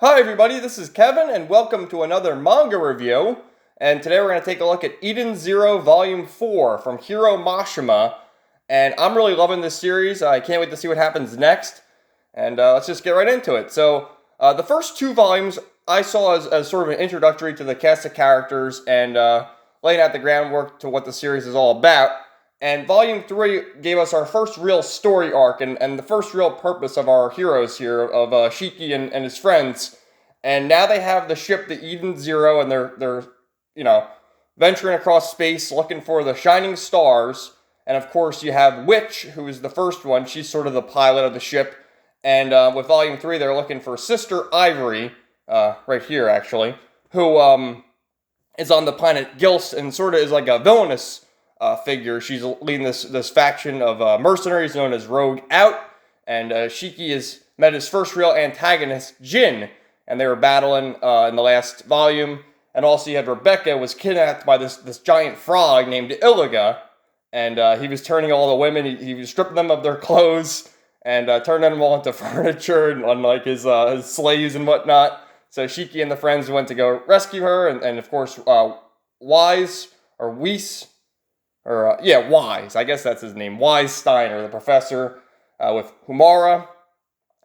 Hi everybody, this is Kevin and welcome to another manga review. And today we're going to take a look at Eden Zero Volume 4 from Hiro Mashima. And I'm really loving this series. I can't wait to see what happens next. And let's just get right into it. So, the first two volumes I saw as sort of an introductory to the cast of characters and laying out the groundwork to what the series is all about. And Volume 3 gave us our first real story arc and the first real purpose of our heroes here, of Shiki and his friends. And now they have the ship, the Eden Zero, and they're venturing across space looking for the shining stars. And of course, you have Witch, who is the first one. She's sort of the pilot of the ship. And with Volume 3, they're looking for Sister Ivory, right here actually, who is on the planet Gils and sort of is like a villainous figure. She's leading this faction of mercenaries known as Rogue Out, and Shiki has met his first real antagonist, Jin, and they were battling in the last volume. And also you had Rebecca was kidnapped by this giant frog named Iliga, and he was turning all the women, he was stripping them of their clothes, and turning them all into furniture and unlike his slaves and whatnot. So Shiki and the friends went to go rescue her, and of course Wise, or Weiss, or Wise, I guess that's his name, Wise Steiner, the professor, with Humara,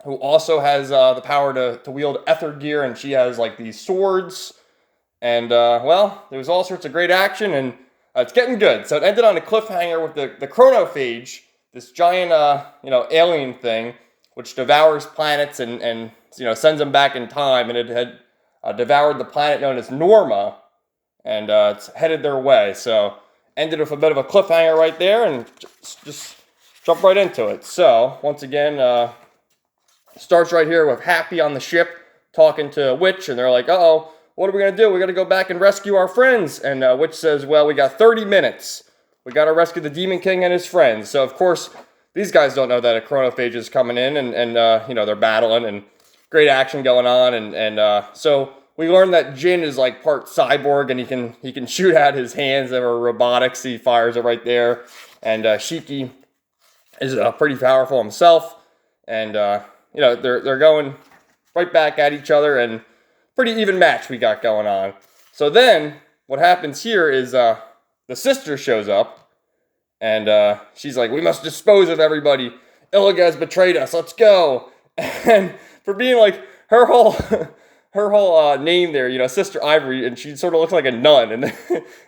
who also has the power to wield ether gear, and she has like these swords, and well, there was all sorts of great action, and it's getting good. So it ended on a cliffhanger with the chronophage, this giant alien thing, which devours planets and sends them back in time, and it had devoured the planet known as Norma, and it's headed their way. So ended with a bit of a cliffhanger right there, and just jump right into it. So, once again, starts right here with Happy on the ship talking to Witch, and they're like, uh-oh, what are we going to do? We got to go back and rescue our friends. And Witch says, well, we got 30 minutes. We got to rescue the Demon King and his friends. So, of course, these guys don't know that a chronophage is coming in, and they're battling, and great action going on, and so we learned that Jin is like part cyborg, and he can shoot out his hands that are robotics. He fires it right there, and Shiki is pretty powerful himself, and they're going right back at each other, and pretty even match we got going on. So then what happens here is the sister shows up, and she's like, we must dispose of everybody. Iliga has betrayed us. Let's go. And for being like her whole name there, Sister Ivory, and she sort of looks like a nun,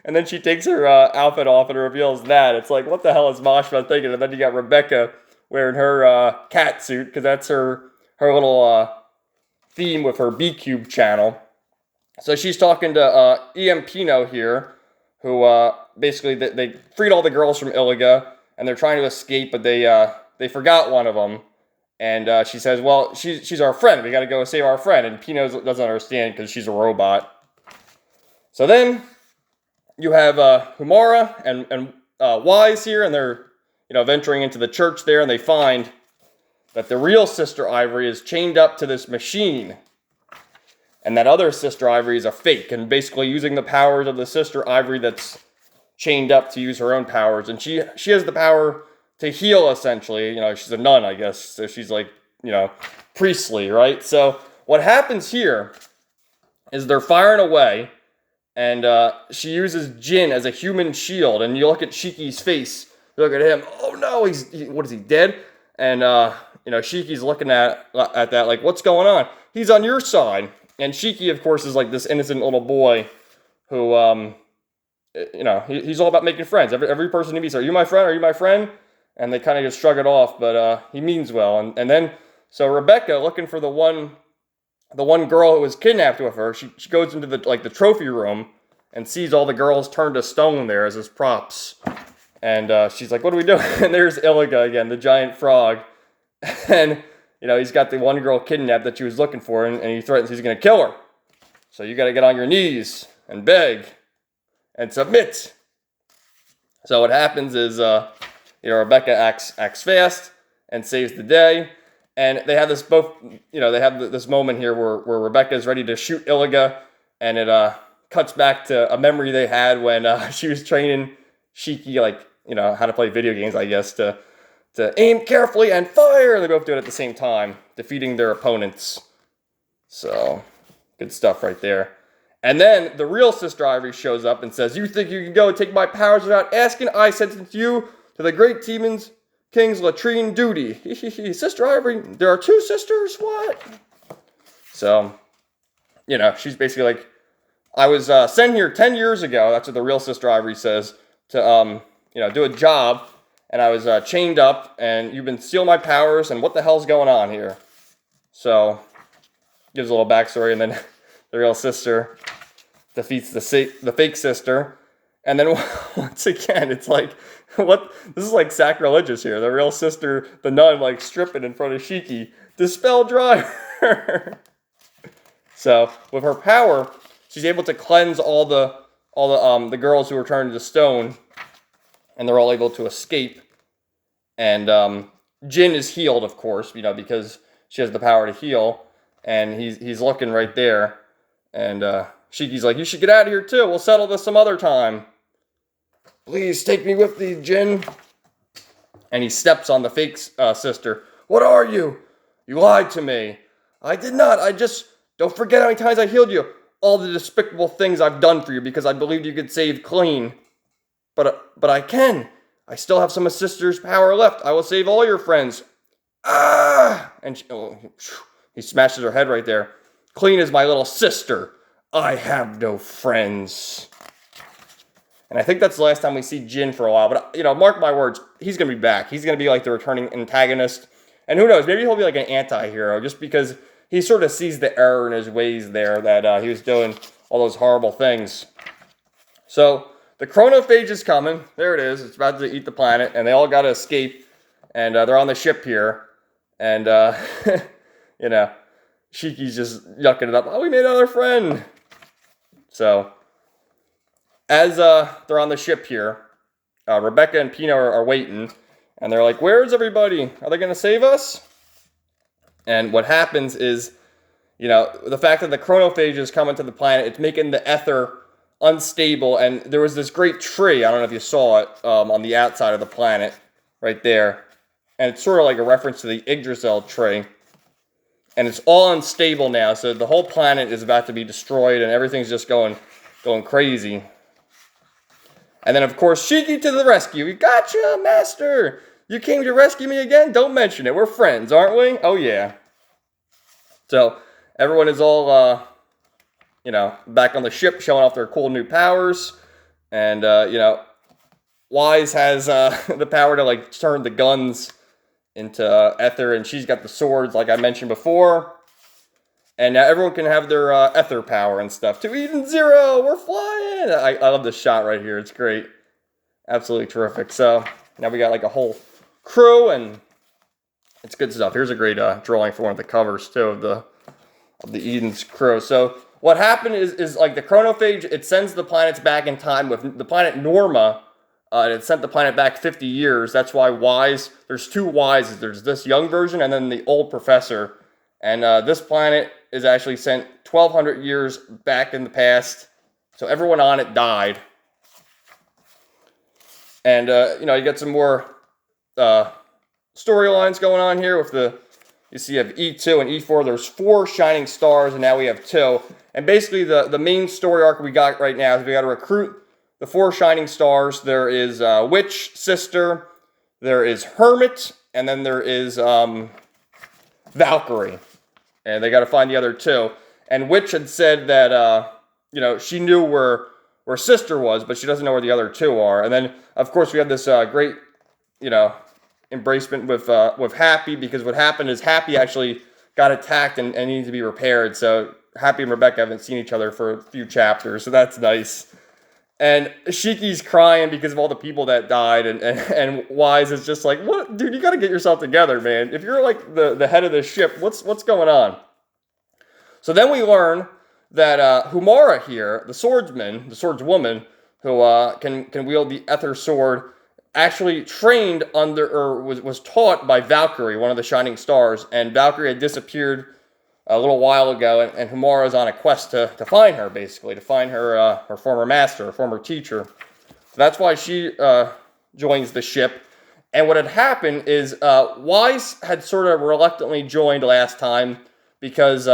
and then she takes her outfit off and reveals that. It's like, what the hell is Mashima thinking? And then you got Rebecca wearing her cat suit, because that's her little theme with her B-Cube channel. So she's talking to Pino here, who basically they freed all the girls from Iliga, and they're trying to escape, but they forgot one of them. And she says, well, she's our friend. We got to go save our friend. And Pino doesn't understand because she's a robot. So then you have Humara and Wise here, and they're venturing into the church there, and they find that the real Sister Ivory is chained up to this machine, and that other Sister Ivory is a fake, and basically using the powers of the Sister Ivory that's chained up to use her own powers. And she has the power to heal, essentially. She's a nun, I guess, so she's like, priestly, right? So what happens here is they're firing away, and she uses Jin as a human shield, and you look at Shiki's face, you look at him, oh no, what is he, dead? And Shiki's looking at that like, what's going on? He's on your side. And Shiki, of course, is like this innocent little boy who he's all about making friends. Every person he meets, are you my friend? Are you my friend? And they kind of just shrug it off, but he means well. And then, so Rebecca, looking for the one girl who was kidnapped with her, she goes into the trophy room and sees all the girls turned to stone there as his props. And she's like, what are we doing? And there's Iliga again, the giant frog. And, he's got the one girl kidnapped that she was looking for, and he threatens he's going to kill her. So you got to get on your knees and beg and submit. So what happens is, Rebecca acts fast and saves the day, and they have this moment here where Rebecca is ready to shoot Iliga, and it cuts back to a memory they had when she was training Shiki, how to play video games, I guess, to aim carefully and fire, and they both do it at the same time, defeating their opponents. So, good stuff right there. And then the real Sister Ivory shows up and says, "You think you can go take my powers without asking? I sentence you to the great demon's king's latrine duty." Sister Ivory, there are two sisters? What? So, she's basically like, I was sent here 10 years ago, that's what the real Sister Ivory says, to, do a job, and I was chained up, and you've been stealing my powers, and what the hell's going on here? So, gives a little backstory, and then the real sister defeats the fake sister, and then once again, it's like, what? This is like sacrilegious here. The real sister, the nun, like stripping in front of Shiki. Dispel Driver. So with her power, she's able to cleanse all the girls who were turned into stone, and they're all able to escape. And Jin is healed, of course, because she has the power to heal, and he's looking right there, and Shiki's like, "You should get out of here too. We'll settle this some other time. Please take me with thee, Jin." And he steps on the fake sister. "What are you? You lied to me." "I did not. Don't forget how many times I healed you. All the despicable things I've done for you because I believed you could save clean. But I can. I still have some of sister's power left. I will save all your friends." "Ah!" And he smashes her head right there. "Clean is my little sister. I have no friends." And I think that's the last time we see Jin for a while. But, mark my words, he's going to be back. He's going to be like the returning antagonist. And who knows, maybe he'll be like an anti-hero just because he sort of sees the error in his ways there that he was doing all those horrible things. So the chronophage is coming. There it is. It's about to eat the planet. And they all got to escape. And they're on the ship here. And, Shiki's just yucking it up. "Oh, we made another friend." So as they're on the ship here, Rebecca and Pino are waiting, and they're like, "Where's everybody? Are they going to save us?" And what happens is, the fact that the chronophage is coming to the planet, it's making the ether unstable, and there was this great tree, I don't know if you saw it, on the outside of the planet, right there, and it's sort of like a reference to the Yggdrasil tree, and it's all unstable now, so the whole planet is about to be destroyed, and everything's just going crazy. And then, of course, Shiki to the rescue. "We gotcha, master! You came to rescue me again? Don't mention it. We're friends, aren't we?" "Oh, yeah." So, everyone is all, back on the ship, showing off their cool new powers. And, Wise has the power to, turn the guns into ether, and she's got the swords, like I mentioned before. And now everyone can have their ether power and stuff. To Eden Zero, we're flying! I love this shot right here. It's great. Absolutely terrific. So, now we got a whole crew, and it's good stuff. Here's a great drawing for one of the covers, too, of the Eden's crew. So, what happened is like the chronophage, it sends the planets back in time. With the planet Norma, it sent the planet back 50 years. That's why there's two Wises. There's this young version and then the old professor. And this planet is actually sent 1,200 years back in the past. So everyone on it died. And, you get some more storylines going on here with you see you have E2 and E4. There's 4 shining stars, and now we have 2. And basically the main story arc we got right now is we got to recruit the 4 shining stars. There is Witch, Sister, there is Hermit, and then there is Valkyrie. And they got to find the other 2. And Witch had said that, she knew where Sister was, but she doesn't know where the other 2 are. And then, of course, we have this great, embracement with Happy, because what happened is Happy actually got attacked and needed to be repaired. So Happy and Rebecca haven't seen each other for a few chapters, so that's nice. And Shiki's crying because of all the people that died, and Wise is just like, "What, dude? You got to get yourself together, man. If you're like the head of this ship, what's going on?" So then we learn that Humara here, the swordswoman, who can wield the Ether sword, actually trained under, or was taught by Valkyrie, one of the shining stars. And Valkyrie had disappeared a little while ago, and Humara's on a quest to find her, basically, to find her former master, her former teacher. So that's why she joins the ship. And what had happened is Wise had sort of reluctantly joined last time because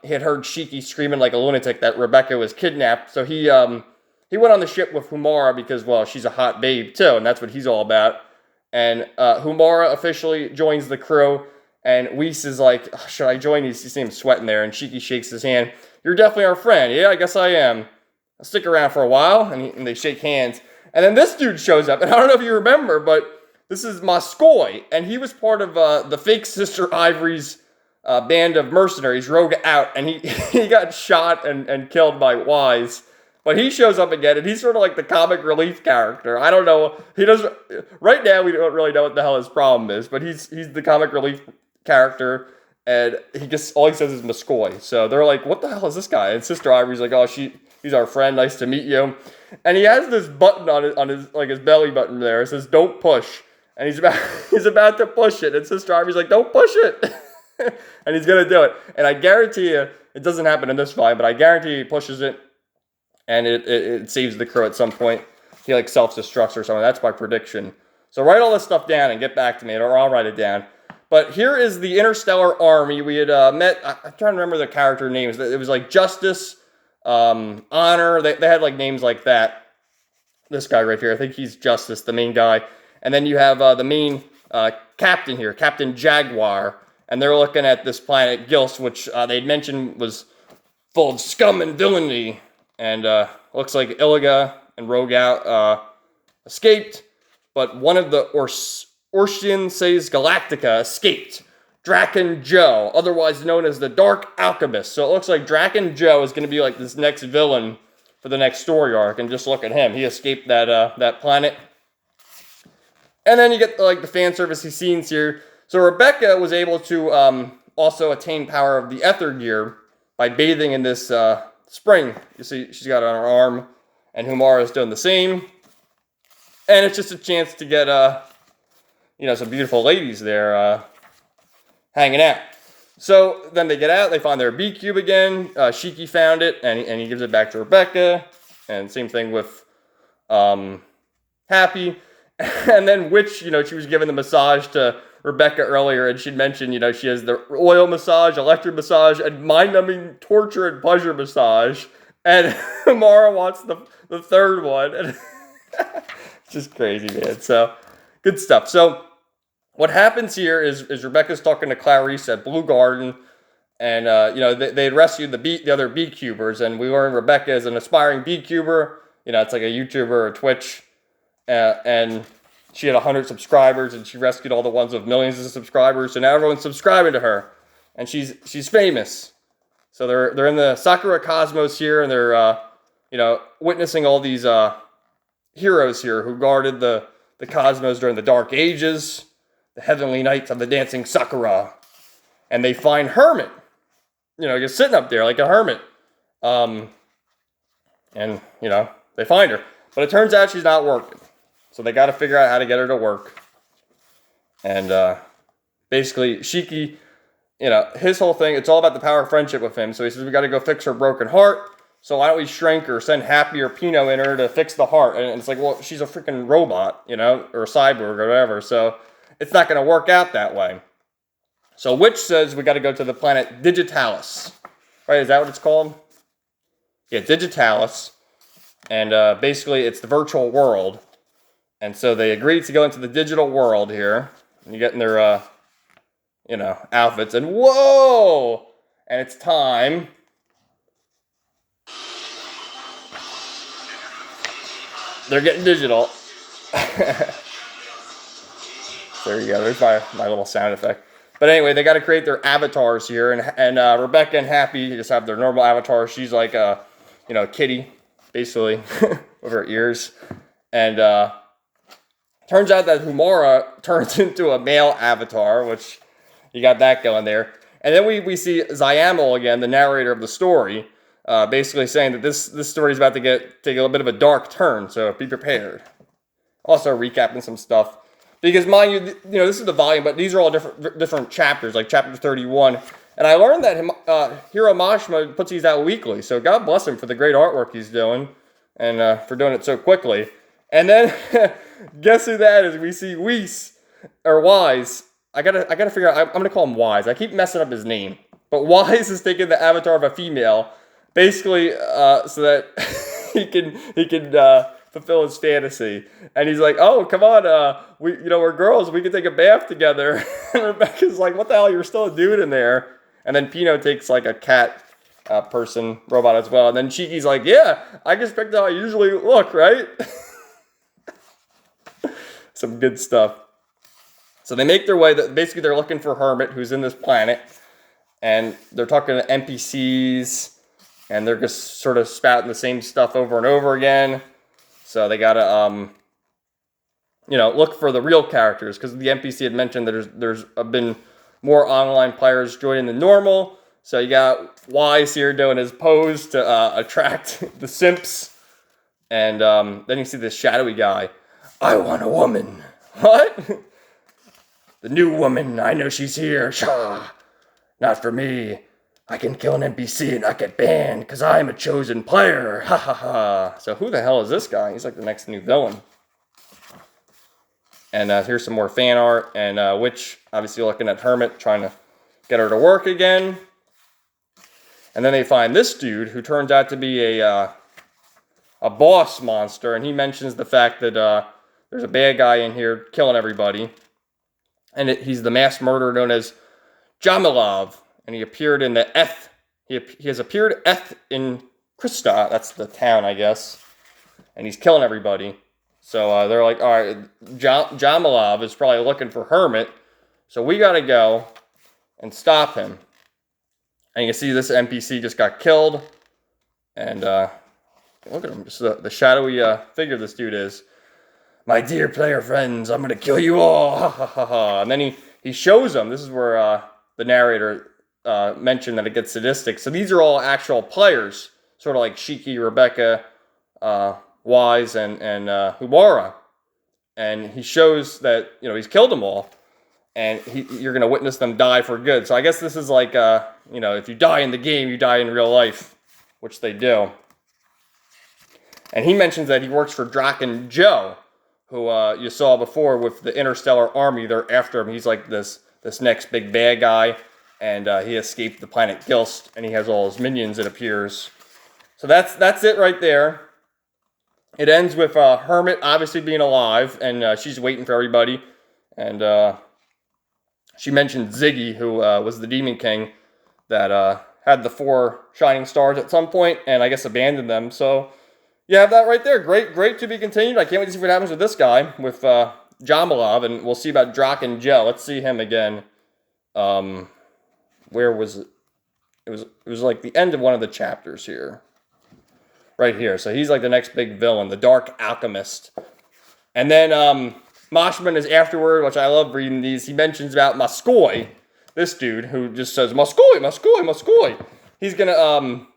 he had heard Shiki screaming like a lunatic that Rebecca was kidnapped. So he went on the ship with Humara because, well, she's a hot babe too, and that's what he's all about. And Humara officially joins the crew, and Whis is like, oh, should I join? You see him sweating there, and Shiki shakes his hand. You're definitely our friend. Yeah, I guess I am. I'll stick around for a while, and they shake hands. And then this dude shows up, and I don't know if you remember, but this is Moscoy, and he was part of the fake Sister Ivory's band of mercenaries, Rogue Out, and he got shot and killed by Wise. But he shows up again, and he's sort of like the comic relief character. I don't know. He doesn't. Right now, we don't really know what the hell his problem is, but he's the comic relief character, and all he says is Moscoy. So they're like, "What the hell is this guy?" And Sister Ivory's like, "Oh, he's our friend. Nice to meet you." And he has this button on his belly button there. It says, "Don't push," and he's about to push it, and Sister Ivory's like, "Don't push it," and he's gonna do it. And I guarantee you, it doesn't happen in this volume, but I guarantee he pushes it. And it saves the crew at some point. He like self-destructs or something. That's my prediction. So write all this stuff down and get back to me, or I'll write it down. But here is the Interstellar Army. We had met, I'm trying to remember the character names. It was like Justice, Honor. They had like names like that. This guy right here, I think he's Justice, the main guy. And then you have the main captain here, Captain Jaguar. And they're looking at this planet Gils, which they'd mentioned was full of scum and villainy. And looks like Iliga and Rogue Out escaped, but one of the Orsian Says Galactica escaped. Draken Joe, otherwise known as the Dark Alchemist. So it looks like Draken Joe is going to be like this next villain for the next story arc. And just look at him. He escaped that planet. And then you get like the fan service scenes here. So Rebecca was able to also attain power of the Ether Gear by bathing in this spring. You see she's got it on her arm, and Humara is doing the same. And it's just a chance to get some beautiful ladies there hanging out. So then they get out, they find their B cube again. Shiki found it, and he gives it back to Rebecca. And same thing with Happy. And then Witch, she was giving the massage to Rebecca earlier, and she'd mentioned, she has the oil massage, electric massage, and mind-numbing torture and pleasure massage. And Mara wants the third one. And it's just crazy, man. So, good stuff. So, what happens here is Rebecca's talking to Clarice at Blue Garden, and, they had rescued the other B-cubers, and we learned Rebecca is an aspiring B-cuber. It's like a YouTuber or Twitch, and she had 100 subscribers, and she rescued all the ones with millions of subscribers. So now everyone's subscribing to her, and she's famous. So they're in the Sakura Cosmos here, and they're witnessing all these heroes here who guarded the cosmos during the Dark Ages, the Heavenly Knights of the Dancing Sakura, and they find Hermit, just sitting up there like a hermit, and they find her, but it turns out she's not working. So they got to figure out how to get her to work. And basically, Shiki, his whole thing, it's all about the power of friendship with him. So he says, we got to go fix her broken heart. So why don't we shrink her, send Happy or Pino in her to fix the heart? And it's like, well, she's a freaking robot, or a cyborg or whatever. So it's not going to work out that way. So Witch says we got to go to the planet Digitalis. Right, is that what it's called? Yeah, Digitalis. And basically, it's the virtual world. And so they agreed to go into the digital world here. And you get in their, outfits. And whoa! And it's time. They're getting digital. There you go. There's my little sound effect. But anyway, they got to create their avatars here. And Rebecca and Happy just have their normal avatar. She's like a, kitty, basically, with her ears. And turns out that Humara turns into a male avatar, which you got that going there. And then we see Zyamel again, the narrator of the story, basically saying that this story is about to take a little bit of a dark turn, so be prepared. Also recapping some stuff. Because mind you, this is the volume, but these are all different chapters, like chapter 31. And I learned that Hiro Mashima puts these out weekly, so God bless him for the great artwork he's doing, and for doing it so quickly. And then, guess who that is? We see Wise. I gotta figure out, I'm gonna call him Wise. I keep messing up his name. But Wise is taking the avatar of a female, basically, so that he can fulfill his fantasy. And he's like, "Oh, come on, we're girls. We can take a bath together." And Rebecca's like, "What the hell? You're still a dude in there." And then Pino takes like a cat person robot as well. And then Cheeky's like, "Yeah, I just picked how I usually look, right?" Some good stuff. So they make their way. Basically, they're looking for Hermit, who's in this planet. And they're talking to NPCs, and they're just sort of spouting the same stuff over and over again. So they gotta, look for the real characters, because the NPC had mentioned that there's been more online players joining than normal. So you got Wise here doing his pose to attract the simps, and then you see this shadowy guy. I want a woman. What? The new woman. I know she's here. Shah. Not for me. I can kill an NPC and not get banned, because I'm a chosen player. Ha ha ha. So who the hell is this guy? He's like the next new villain. And here's some more fan art. And Witch, obviously looking at Hermit, trying to get her to work again. And then they find this dude, who turns out to be a boss monster. And he mentions the fact that there's a bad guy in here killing everybody. And he's the mass murderer known as Jamilov, and he appeared in the He has appeared in Krista. That's the town, I guess. And he's killing everybody. So they're like, all right, Jamilov is probably looking for Hermit, so we gotta go and stop him. And you can see this NPC just got killed. And look at him, just the shadowy figure this dude is. My dear player friends, I'm gonna kill you all. Ha ha ha ha. And then he shows them. This is where the narrator mentioned that it gets sadistic. So these are all actual players, sort of like Shiki, Rebecca, Wise, and Humara. And he shows that he's killed them all, and you're gonna witness them die for good. So I guess this is like if you die in the game, you die in real life, which they do. And he mentions that he works for Draken Joe, who you saw before with the Interstellar Army. They're after him. He's like this next big bad guy, and he escaped the planet Gilst, and he has all his minions, it appears. So that's it right there. It ends with Hermit obviously being alive, and she's waiting for everybody. And she mentioned Ziggy, who was the Demon King that had the 4 shining stars at some point, and I guess abandoned them. So you have that right there. Great to be continued. I can't wait to see what happens with this guy, with Jamilov, and we'll see about Draken Joe. Let's see him again. Where was it? It was like the end of one of the chapters here. Right here. So he's like the next big villain, the Dark Alchemist. And then Moshman is afterward, which I love reading these. He mentions about Moskoy, this dude who just says, Moskoy. He's going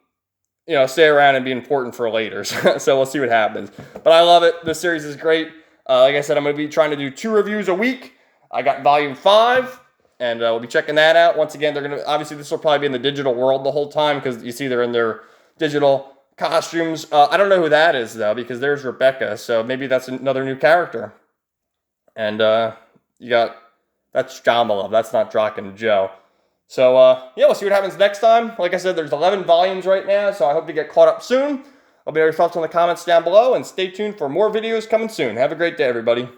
to stay around and be important for later. So we'll see what happens. But I love it. This series is great. Like I said, I'm going to be trying to do 2 reviews a week. I got volume 5, and we'll be checking that out. Once again, they're going to, obviously this will probably be in the digital world the whole time, because you see they're in their digital costumes. I don't know who that is, though, because there's Rebecca. So maybe that's another new character. And that's Jamilov. That's not Draken Joe. So, we'll see what happens next time. Like I said, there's 11 volumes right now, so I hope to get caught up soon. I'll be your thoughts in the comments down below, and stay tuned for more videos coming soon. Have a great day, everybody.